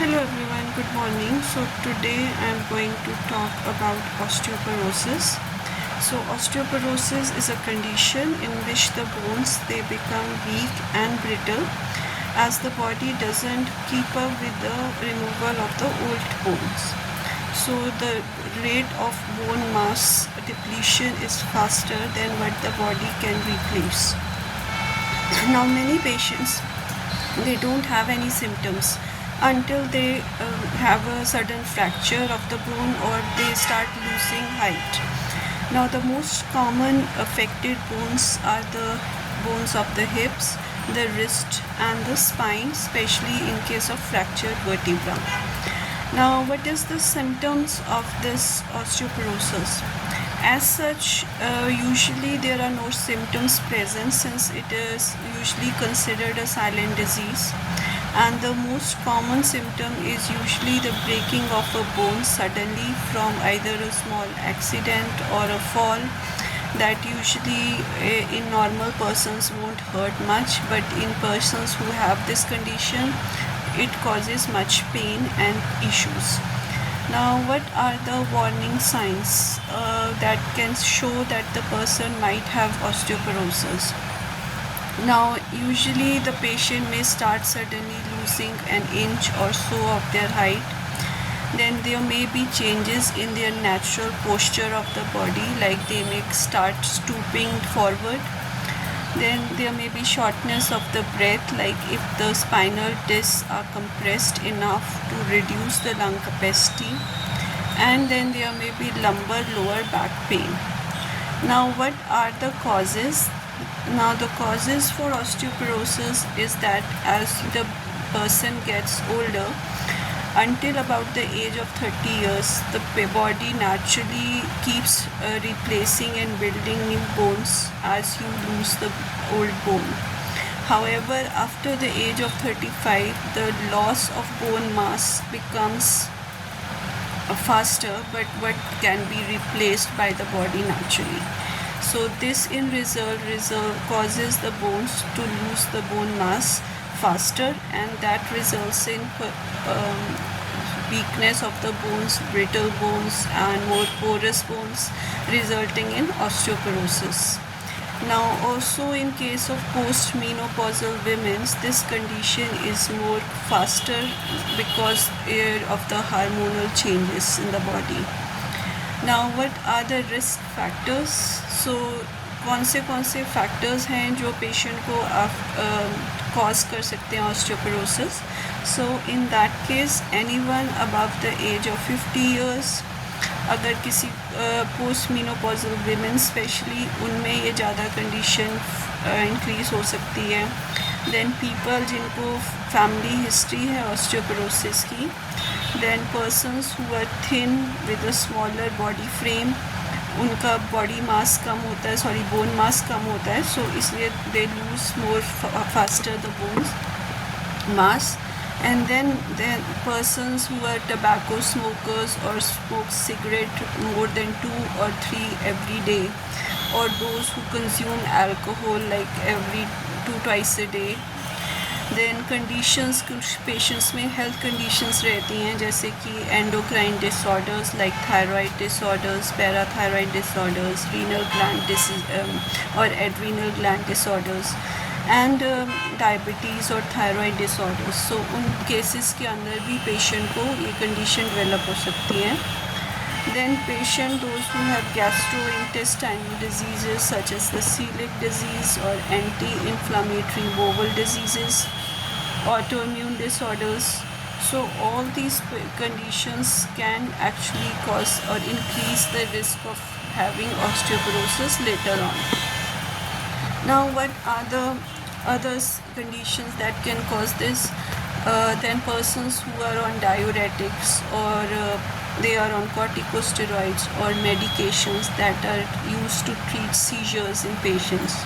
Hello everyone, good morning. So today I am going to talk about osteoporosis. So osteoporosis is a condition in which the bones they become weak and brittle as the body doesn't keep up with the removal of the old bones. So the rate of bone mass depletion is faster than what the body can replace. Now many patients they don't have any symptoms until they have a sudden fracture of the bone or they start losing height. Now the most common affected bones are the bones of the hips, the wrist and the spine, especially in case of fractured vertebra. Now what is the symptoms of this osteoporosis? As such, usually there are no symptoms present since it is usually considered a silent disease, and the most common symptom is usually the breaking of a bone suddenly from either a small accident or a fall that usually in normal persons won't hurt much, but in persons who have this condition it causes much pain and issues. Now, what are the warning signs that can show that the person might have osteoporosis? Now, usually the patient may start suddenly losing an inch or so of their height. Then there may be changes in their natural posture of the body, like they may start stooping forward. Then there may be shortness of the breath, like if the spinal discs are compressed enough to reduce the lung capacity. And then there may be lumbar lower back pain. Now what are the causes? Now the causes for osteoporosis is that as the person gets older, until about the age of 30 years, the body naturally keeps replacing and building new bones as you lose the old bone. However, after the age of 35, the loss of bone mass becomes faster, but what can be replaced by the body naturally. So this in result causes the bones to lose the bone mass faster, and that results in weakness of the bones, brittle bones and more porous bones, resulting in osteoporosis. Now also in case of postmenopausal women, this condition is more faster because of the hormonal changes in the body. Now what are the risk factors? So कौन से factors हैं जो patient को cause कर सकते हैं osteoporosis? So in that case anyone above the age of 50 years, अगर किसी पोस्ट मीनोपॉजल वीमेन स्पेशली, उनमें ये ज़्यादा कंडीशन इंक्रीज़ हो सकती है. देन पीपल जिनको फैमिली हिस्ट्री है ऑस्टियोपोरोसिस की. Then persons who are thin with a smaller body frame, उनका बॉडी मास कम होता है, बोन मास कम होता है, सो इसलिए they lose more faster the bones mass. And then persons who are tobacco smokers or smoke cigarette more than 2 or 3 every day, or those who consume alcohol like every twice a day. Then conditions, कुछ patients में health conditions रहती हैं जैसे कि endocrine disorders like thyroid disorders, parathyroid disorders, renal gland or adrenal gland disorders, and diabetes और thyroid disorders. सो उन cases के अंदर भी पेशेंट को ये कंडीशन डेवलप हो सकती है. Then patient those who have gastrointestinal diseases such as the celiac disease or anti-inflammatory bowel diseases, autoimmune disorders. So all these conditions can actually cause or increase the risk of having osteoporosis later on. Now what are the other conditions that can cause this? Then persons who are on diuretics or they are on corticosteroids or medications that are used to treat seizures in patients.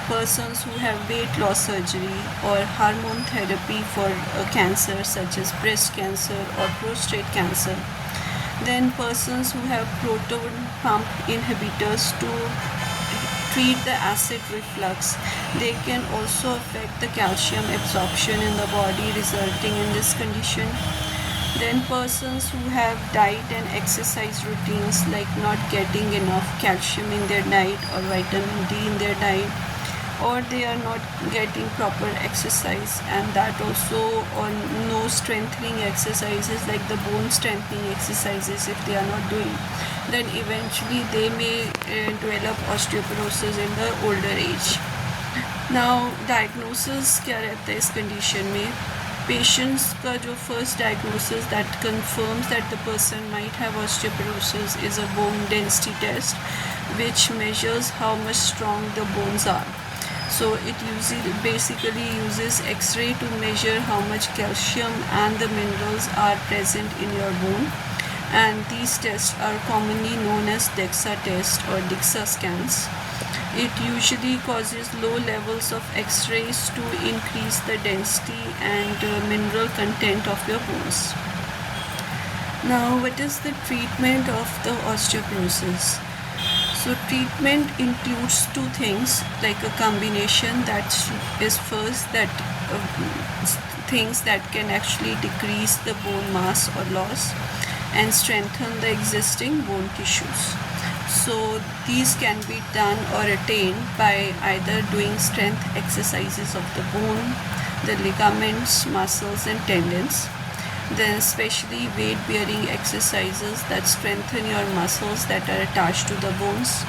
Persons who have weight loss surgery or hormone therapy for cancer such as breast cancer or prostate cancer. Then persons who have proton pump inhibitors to treat the acid reflux. They can also affect the calcium absorption in the body, resulting in this condition. Then persons who have diet and exercise routines, like not getting enough calcium in their diet or vitamin D in their diet, or they are not getting proper exercise, and that also, or no strengthening exercises like the bone strengthening exercises if they are not doing, then eventually they may develop osteoporosis in the older age. Now diagnosis क्या रहता है इस condition में? Patients का जो first diagnosis that confirms that the person might have osteoporosis is a bone density test, which measures how much strong the bones are. So it basically uses X-ray to measure how much calcium and the minerals are present in your bone, and these tests are commonly known as DEXA test or DEXA scans. It usually causes low levels of X-rays to increase the density and mineral content of your bones. Now, what is the treatment of the osteoporosis? So treatment includes two things, like a combination that is first that things that can actually decrease the bone mass or loss and strengthen the existing bone tissues. So these can be done or attained by either doing strength exercises of the bone, the ligaments, muscles and tendons. Then especially weight bearing exercises that strengthen your muscles that are attached to the bones.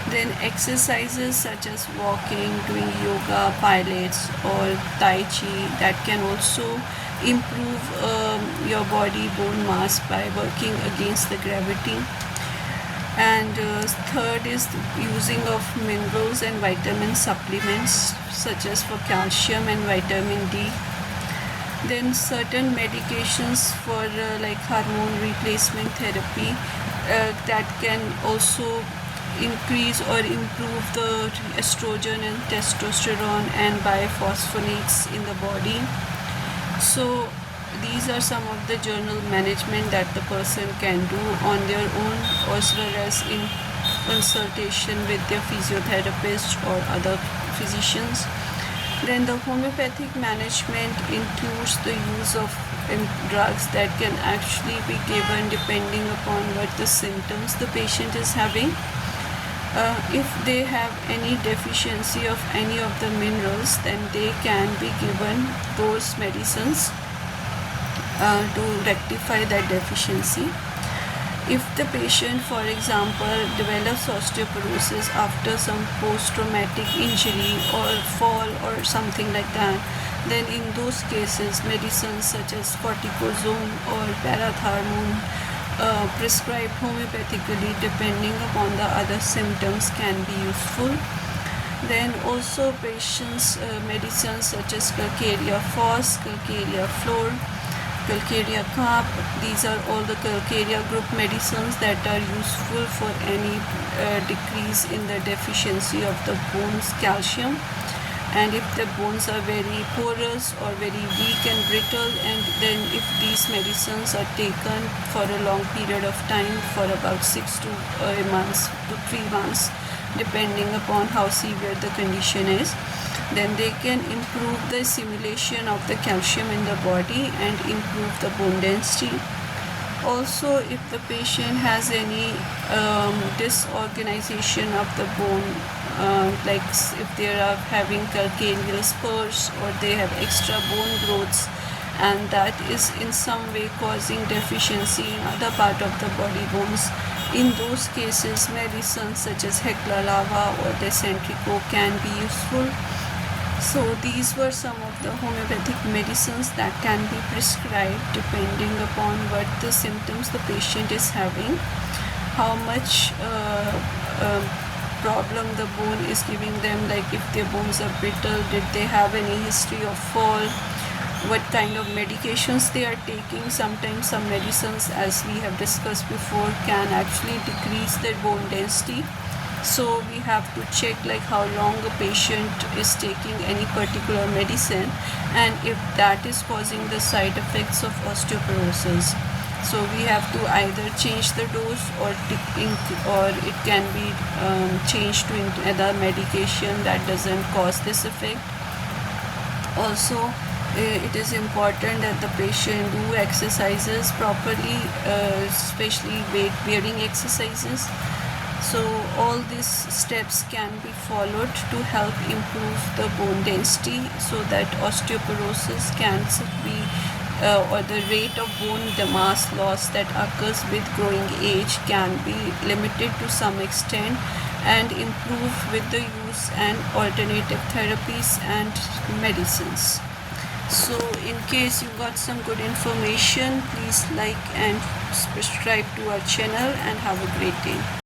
Then exercises such as walking, doing yoga, pilates or tai chi that can also improve your body bone mass by working against the gravity. And third is the using of minerals and vitamin supplements such as for calcium and vitamin D. Then certain medications for like hormone replacement therapy that can also increase or improve the estrogen and testosterone and biphosphonates in the body. So these are some of the journal management that the person can do on their own, as well as in consultation with their physiotherapist or other physicians. Then the homeopathic management includes the use of drugs that can actually be given depending upon what the symptoms the patient is having. If they have any deficiency of any of the minerals, then they can be given those medicines to rectify that deficiency. If the patient, for example, develops osteoporosis after some post-traumatic injury or fall or something like that, then in those cases, medicines such as cortisone or parathormone prescribed homeopathically depending upon the other symptoms can be useful. Then also patients medicines such as Calcarea Fos, Calcarea Flor, Calcarea Carp, these are all the Calcarea group medicines that are useful for any decrease in the deficiency of the bones calcium. And if the bones are very porous or very weak and brittle, and then if these medicines are taken for a long period of time, for about 6 to months to 3 months, depending upon how severe the condition is, then they can improve the assimilation of the calcium in the body and improve the bone density. Also, if the patient has any disorganization of the bone, like if they are having calcaneal spurs or they have extra bone growths, and that is in some way causing deficiency in other part of the body bones, in those cases medicines such as Hecla lava or Decentrico can be useful. So these were some of the homeopathic medicines that can be prescribed depending upon what the symptoms the patient is having, how much problem the bone is giving them, like if their bones are brittle, did they have any history of fall, what kind of medications they are taking. Sometimes some medicines, as we have discussed before, can actually decrease their bone density. So we have to check like how long a patient is taking any particular medicine and if that is causing the side effects of osteoporosis. So we have to either change the dose or it can be changed to another medication that doesn't cause this effect. Also, it is important that the patient do exercises properly, especially weight bearing exercises. So all these steps can be followed to help improve the bone density so that osteoporosis can be or the rate of bone mass loss that occurs with growing age can be limited to some extent and improve with the use and alternative therapies and medicines. So in case you got some good information, please like and subscribe to our channel and have a great day.